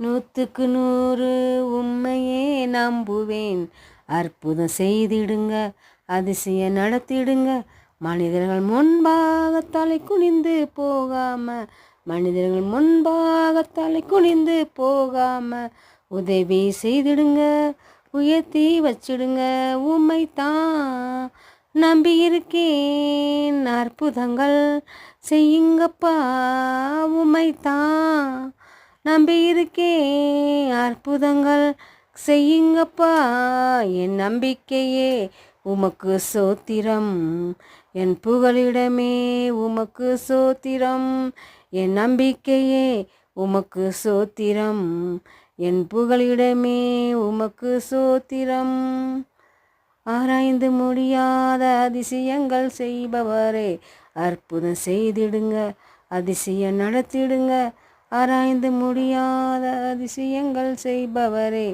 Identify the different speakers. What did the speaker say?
Speaker 1: நூற்றுக்கு நூறு உண்மையே நம்புவேன். அற்புதம் செய்திடுங்க, அதிசய நடத்திடுங்க. மனிதர்கள் முன்பாக தலை குனிந்து போகாம, மனிதர்கள் முன்பாக தலை குனிந்து போகாம உதவி செய்திடுங்க, உயர்த்தி வச்சிடுங்க. உம்மைத்தான் நம்பி இருக்கேன், அற்புதங்கள் செய்யுங்கப்பா. உம்மைத்தான் நம்பி இருக்கேன், அற்புதங்கள் செய்யுங்கப்பா. என் நம்பிக்கையே உமக்கு சோத்திரம், என் புகலிடமே உமக்கு சோத்திரம். என் நம்பிக்கையே உமக்கு சோத்திரம், என் புகலிடமே உமக்கு சோத்திரம். ஆராய்ந்து முடியாத அதிசயங்கள் செய்பவரே, அற்புதம் செய்திடுங்க, அதிசயம் நடத்திடுங்க. ஆராய்ந்து முடியாத அதிசயங்கள் செய்பவரே,